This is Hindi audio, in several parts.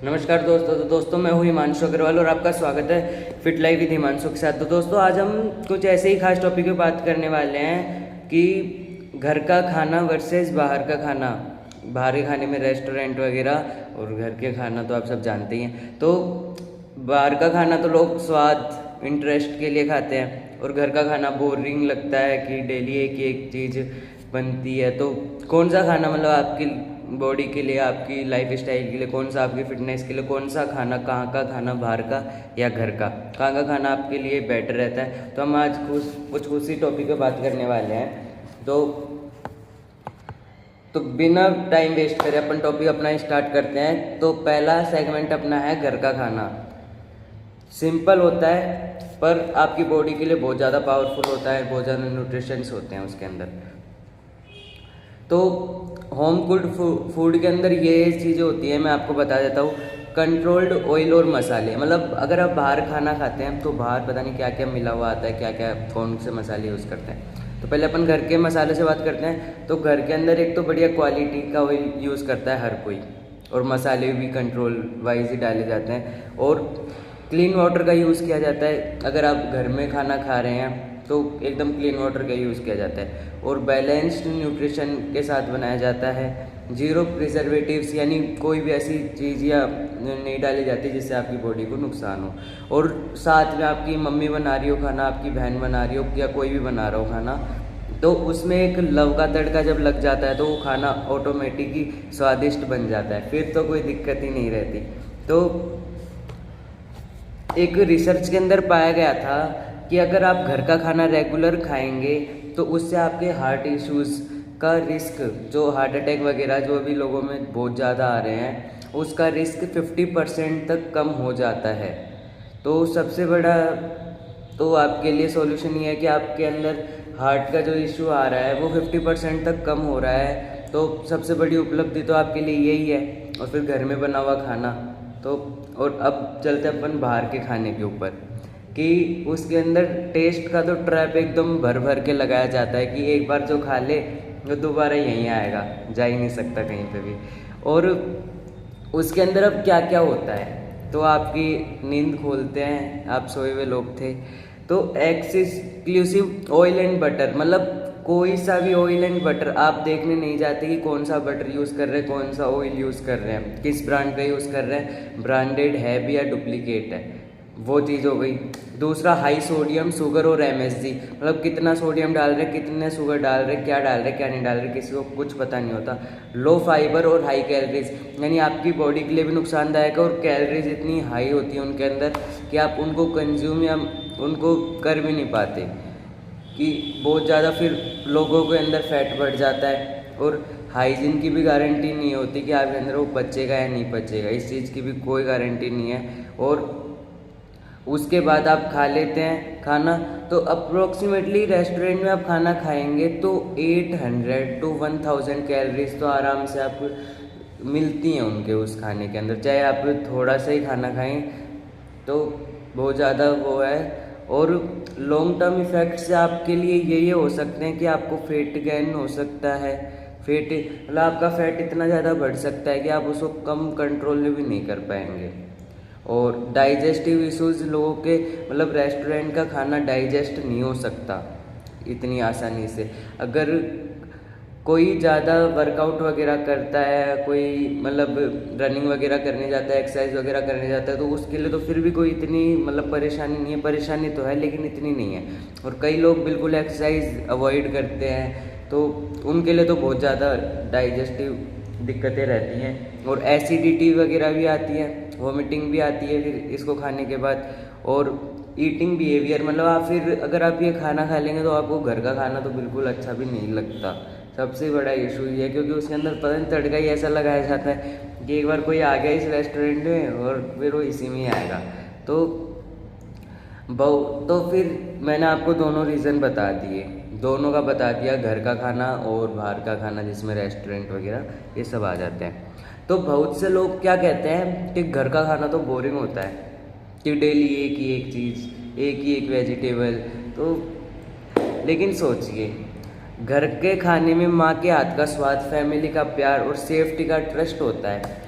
नमस्कार दोस्तों। मैं हूँ हिमांशु अग्रवाल और आपका स्वागत है फिट लाइफ विद हिमांशु के साथ। तो दोस्तों आज हम कुछ ऐसे ही खास टॉपिक पे बात करने वाले हैं कि घर का खाना वर्सेस बाहर का खाना। बाहर के खाने में रेस्टोरेंट वगैरह और घर के खाना तो आप सब जानते ही हैं। तो बाहर का खाना तो लोग स्वाद इंटरेस्ट के लिए खाते हैं और घर का खाना बोरिंग लगता है कि डेली एक ही एक चीज़ बनती है। तो कौन सा खाना मतलब आपकी बॉडी के लिए, आपकी लाइफ स्टाइल के लिए, कौन सा आपकी फिटनेस के लिए, कौन सा खाना, कहाँ का खाना, बाहर का या घर का, कहाँ का खाना आपके लिए बेटर रहता है। तो हम आज कुछ उसी टॉपिक पे बात करने वाले हैं। तो बिना टाइम वेस्ट करे अपन टॉपिक अपना स्टार्ट करते हैं। तो पहला सेगमेंट अपना है घर का खाना। सिंपल होता है पर आपकी बॉडी के लिए बहुत ज़्यादा पावरफुल होता है, बहुत ज़्यादा न्यूट्रिशंस होते हैं उसके अंदर। तो होम कुड फूड के अंदर ये चीज़ें होती हैं, मैं आपको बता देता हूँ। कंट्रोल्ड ऑयल और मसाले, मतलब अगर आप बाहर खाना खाते हैं तो बाहर पता नहीं क्या क्या मिला हुआ आता है, क्या क्या कौन से मसाले यूज़ करते हैं। तो पहले अपन घर के मसाले से बात करते हैं। तो घर के अंदर एक तो बढ़िया क्वालिटी का ऑयल यूज़ करता है हर कोई, और मसाले भी कंट्रोल वाइज ही डाले जाते हैं, और क्लीन वाटर का यूज़ किया जाता है। अगर आप घर में खाना खा रहे हैं तो एकदम क्लीन वाटर का यूज़ किया जाता है, और बैलेंस्ड न्यूट्रिशन के साथ बनाया जाता है। जीरो प्रिजर्वेटिव्स, यानी कोई भी ऐसी चीज़ या नहीं डाली जाती जिससे आपकी बॉडी को नुकसान हो। और साथ में आपकी मम्मी बना रही हो खाना, आपकी बहन बना रही हो, या कोई भी बना रहा हो खाना, तो उसमें एक लव का तड़का जब लग जाता है तो वो खाना ऑटोमेटिक ही स्वादिष्ट बन जाता है, फिर तो कोई दिक्कत ही नहीं रहती। तो एक रिसर्च के अंदर पाया गया था कि अगर आप घर का खाना रेगुलर खाएंगे तो उससे आपके हार्ट इश्यूज़ का रिस्क, जो हार्ट अटैक वगैरह जो अभी लोगों में बहुत ज़्यादा आ रहे हैं, उसका रिस्क 50% तक कम हो जाता है। तो सबसे बड़ा तो आपके लिए सॉल्यूशन ये है कि आपके अंदर हार्ट का जो इशू आ रहा है वो 50% तक कम हो रहा है। तो सबसे बड़ी उपलब्धि तो आपके लिए यही है। और फिर घर में बना हुआ खाना। तो और अब चलते अपन बाहर के खाने के ऊपर, कि उसके अंदर टेस्ट का तो ट्रैप एकदम भर भर के लगाया जाता है कि एक बार जो खा ले वो दोबारा यहीं आएगा, जा ही नहीं सकता कहीं पे भी। और उसके अंदर अब क्या क्या होता है, तो आपकी नींद खोलते हैं, आप सोए हुए लोग थे, तो एक्सक्लूसिव ऑयल एंड बटर, मतलब कोई सा भी ऑयल एंड बटर आप देखने नहीं जाते कि कौन सा बटर यूज़ कर रहे हैं, कौन सा ऑयल यूज़ कर रहे हैं, किस ब्रांड का यूज़ कर रहे हैं, ब्रांडेड है भी या डुप्लीकेट है, वो चीज़ हो गई। दूसरा, हाई सोडियम, शुगर और एमएसजी, मतलब कितना सोडियम डाल रहे, कितने शुगर डाल रहे, क्या डाल रहे, क्या नहीं डाल रहे, किसी को कुछ पता नहीं होता। लो फाइबर और हाई कैलोरीज, यानी आपकी बॉडी के लिए भी नुकसानदायक है, और कैलोरीज इतनी हाई होती है उनके अंदर कि आप उनको कंज्यूम या उनको कर भी नहीं पाते, कि बहुत ज़्यादा फिर लोगों के अंदर फैट बढ़ जाता है। और हाइजीन की भी गारंटी नहीं होती कि आपके अंदर वो पचेगा या नहीं पचेगा, इस चीज़ की भी कोई गारंटी नहीं है। और उसके बाद आप खा लेते हैं खाना, तो अप्रोक्सीमेटली रेस्टोरेंट में आप खाना खाएंगे तो 800 to 1000 कैलोरीज तो आराम से आपको मिलती हैं उनके उस खाने के अंदर, चाहे आप थोड़ा सा ही खाना खाएं तो बहुत ज़्यादा वो है। और लॉन्ग टर्म इफ़ेक्ट से आपके लिए ये हो सकते हैं कि आपको फैट गेन हो सकता है, फैट मतलब आपका फैट इतना ज़्यादा बढ़ सकता है कि आप उसको कम कंट्रोल भी नहीं कर पाएंगे। और डाइजेस्टिव इश्यूज़ लोगों के, मतलब रेस्टोरेंट का खाना डाइजेस्ट नहीं हो सकता इतनी आसानी से। अगर कोई ज़्यादा वर्कआउट वगैरह करता है, कोई मतलब रनिंग वगैरह करने जाता है, एक्सरसाइज वगैरह करने जाता है, तो उसके लिए तो फिर भी कोई इतनी मतलब परेशानी नहीं है, परेशानी तो है लेकिन इतनी नहीं है। और कई लोग बिल्कुल एक्सरसाइज अवॉइड करते हैं तो उनके लिए तो बहुत ज़्यादा डाइजेस्टिव दिक्कतें रहती हैं, और एसिडिटी वगैरह भी आती है, वॉमिटिंग भी आती है फिर इसको खाने के बाद। और ईटिंग बिहेवियर, मतलब आप फिर अगर आप ये खाना खा लेंगे तो आपको घर का खाना तो बिल्कुल अच्छा भी नहीं लगता। सबसे बड़ा इशू ये है क्योंकि उसके अंदर पता नहीं तड़का ही ऐसा लगाया जाता है कि एक बार कोई आ गया इस रेस्टोरेंट में और फिर वो इसी में ही आएगा। तो फिर मैंने आपको दोनों रीज़न बता दिए, दोनों का बता दिया, घर का खाना और बाहर का खाना जिसमें रेस्टोरेंट वगैरह ये सब आ जाते हैं। तो बहुत से लोग क्या कहते हैं कि घर का खाना तो बोरिंग होता है, कि डेली एक ही एक चीज़, एक ही एक वेजिटेबल। तो लेकिन सोचिए, घर के खाने में माँ के हाथ का स्वाद, फैमिली का प्यार और सेफ्टी का ट्रस्ट होता है।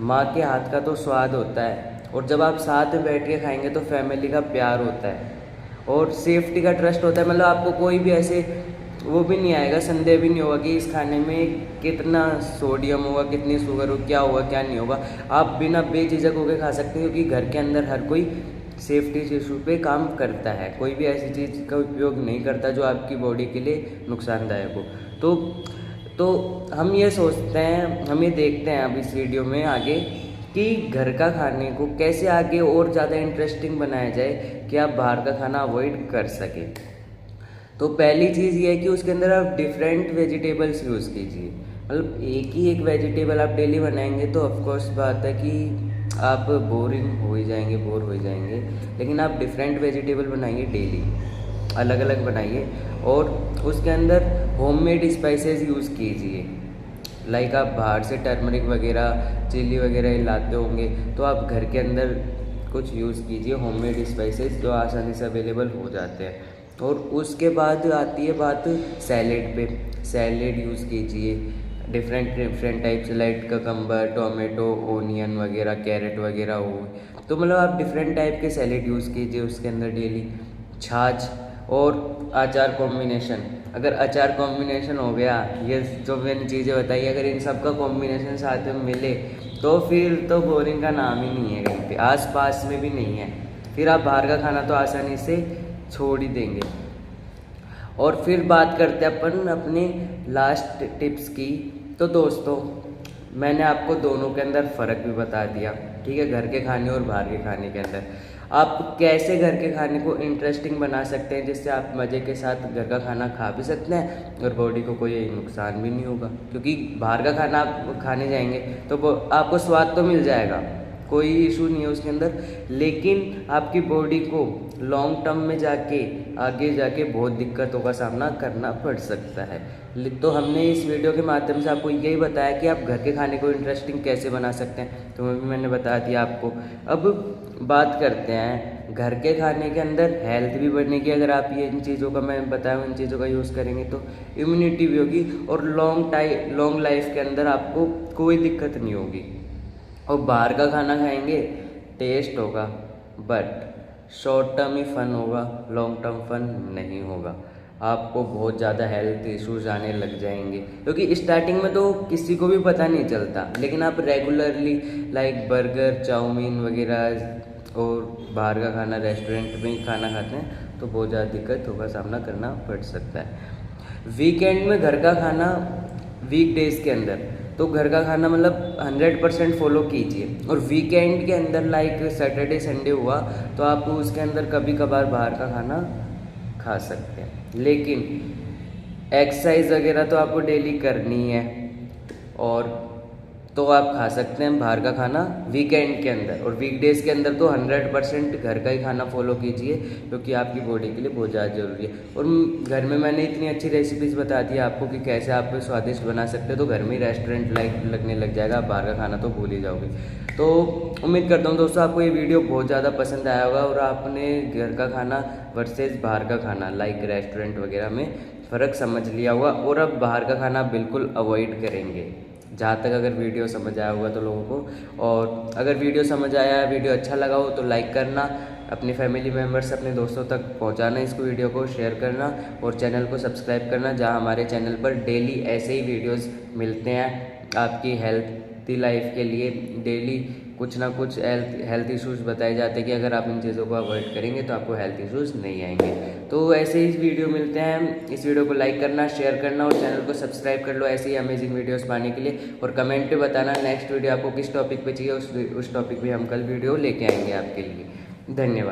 माँ के हाथ का तो स्वाद होता है, और जब आप साथ में बैठ के खाएंगे तो फैमिली का प्यार होता है और सेफ्टी का ट्रस्ट होता है। मतलब आपको कोई भी ऐसे वो भी नहीं आएगा, संदेह भी नहीं होगा कि इस खाने में कितना सोडियम होगा, कितनी शुगर हो, क्या होगा क्या नहीं होगा। आप बिना बेझिझक होकर खा सकते हैं, क्योंकि घर के अंदर हर कोई सेफ्टी इशू पे काम करता है। कोई भी ऐसी चीज़ का उपयोग नहीं करता जो आपकी बॉडी के लिए नुकसानदायक हो। तो हम ये सोचते हैं, हम ये देखते हैं अब इस वीडियो में आगे कि घर का खाने को कैसे आगे और ज़्यादा इंटरेस्टिंग बनाया जाए कि आप बाहर का खाना अवॉइड कर सकें। तो पहली चीज़ ये है कि उसके अंदर आप डिफरेंट वेजिटेबल्स यूज़ कीजिए। मतलब एक ही एक वेजिटेबल आप डेली बनाएंगे तो ऑफकोर्स बात है कि आप बोरिंग हो ही जाएंगे, बोर हो ही जाएंगे। लेकिन आप डिफरेंट वेजिटेबल बनाइए डेली, अलग अलग बनाइए, और उसके अंदर होममेड स्पाइसेस यूज़ कीजिए। लाइक आप बाहर से टर्मरिक वगैरह, चिली वगैरह लाते होंगे, तो आप घर के अंदर कुछ यूज़ कीजिए होममेड स्पाइसेस जो आसानी से अवेलेबल हो जाते हैं। और उसके बाद आती है बात सैलेड पे। सैलेड यूज़ कीजिए डिफरेंट टाइप से, लाइक ककम्बर, टोमेटो, ओनियन वगैरह, कैरेट वगैरह हो। तो मतलब आप डिफरेंट टाइप के सैलेड यूज़ कीजिए उसके अंदर डेली। छाछ और अचार कॉम्बिनेशन, अगर अचार कॉम्बिनेशन हो गया, ये जो मैंने चीज़ें बताई, अगर इन सब का कॉम्बिनेशन साथ में मिले तो फिर तो बोरिंग का नाम ही नहीं है, कहीं पे आस पास में भी नहीं है। फिर आप बाहर का खाना तो आसानी से छोड़ ही देंगे। और फिर बात करते हैं अपन अपने लास्ट टिप्स की। तो दोस्तों, मैंने आपको दोनों के अंदर फ़र्क भी बता दिया, ठीक है, घर के खाने और बाहर के खाने के अंदर आप कैसे घर के खाने को इंटरेस्टिंग बना सकते हैं, जिससे आप मज़े के साथ घर का खाना खा भी सकते हैं और बॉडी को कोई नुकसान भी नहीं होगा। क्योंकि बाहर का खाना आप खाने जाएंगे तो आपको स्वाद तो मिल जाएगा, कोई इशू नहीं है उसके अंदर, लेकिन आपकी बॉडी को लॉन्ग टर्म में आगे जाके बहुत दिक्कतों का सामना करना पड़ सकता है। तो हमने इस वीडियो के माध्यम से आपको यही बताया कि आप घर के खाने को इंटरेस्टिंग कैसे बना सकते हैं, तो मैंने बता दिया आपको। अब बात करते हैं घर के खाने के अंदर हेल्थ भी बढ़नेगी। अगर आप ये इन चीज़ों का, मैं बताया इन चीज़ों का यूज़ करेंगे तो इम्यूनिटी भी होगी और लॉन्ग लाइफ के अंदर आपको कोई दिक्कत नहीं होगी। और बाहर का खाना खाएंगे, टेस्ट होगा बट शॉर्ट टर्म ही फन होगा, लॉन्ग टर्म फन नहीं होगा। आपको बहुत ज़्यादा हेल्थ इश्यूज आने लग जाएंगे, क्योंकि स्टार्टिंग में तो किसी को भी पता नहीं चलता, लेकिन आप रेगुलरली लाइक बर्गर, चाउमीन वगैरह और बाहर का खाना रेस्टोरेंट में ही खाना खाते हैं तो बहुत ज़्यादा दिक्कतों का सामना करना पड़ सकता है। वीकेंड में घर का खाना, वीकडेज के अंदर तो घर का खाना मतलब 100% फॉलो कीजिए। और वीकेंड के अंदर लाइक सैटरडे संडे हुआ तो आप उसके अंदर कभी कभार बाहर का खाना खा सकते हैं, लेकिन एक्सरसाइज वगैरह तो आपको डेली करनी है, और तो आप खा सकते हैं बाहर का खाना वीकेंड के अंदर। और वीकडेज के अंदर तो 100% घर का ही खाना फॉलो कीजिए, क्योंकि आपकी बॉडी के लिए बहुत ज़्यादा ज़रूरी है। और घर में मैंने इतनी अच्छी रेसिपीज़ बता दी आपको कि कैसे आप स्वादिष्ट बना सकते हो, तो घर में रेस्टोरेंट लाइक लगने लग जाएगा, आप बाहर का खाना तो भूल ही जाओगे। तो उम्मीद करता हूँ दोस्तों आपको ये वीडियो बहुत ज़्यादा पसंद आया होगा और आपने घर का खाना वर्सेस बाहर का खाना लाइक रेस्टोरेंट वगैरह में फ़र्क समझ लिया होगा, और अब बाहर का खाना बिल्कुल अवॉइड करेंगे, जहाँ तक अगर वीडियो समझ आया होगा तो लोगों को। और अगर वीडियो समझ आया, वीडियो अच्छा लगा हो तो लाइक करना, अपनी फैमिली मेम्बर्स, अपने दोस्तों तक पहुँचाना इसको, वीडियो को शेयर करना और चैनल को सब्सक्राइब करना, जहाँ हमारे चैनल पर डेली ऐसे ही वीडियोस मिलते हैं आपकी हेल्थी लाइफ के लिए। डेली कुछ ना कुछ हेल्थ इश्यूज़ बताए जाते हैं कि अगर आप इन चीज़ों को अवॉइड करेंगे तो आपको हेल्थ इश्यूज़ नहीं आएंगे। तो ऐसे ही वीडियो मिलते हैं, इस वीडियो को लाइक करना, शेयर करना और चैनल को सब्सक्राइब कर लो ऐसे ही अमेजिंग वीडियोस पाने के लिए। और कमेंट पे बताना नेक्स्ट वीडियो आपको किस टॉपिक पे चाहिए, उस टॉपिक पे हम कल वीडियो लेके आएंगे आपके लिए। धन्यवाद।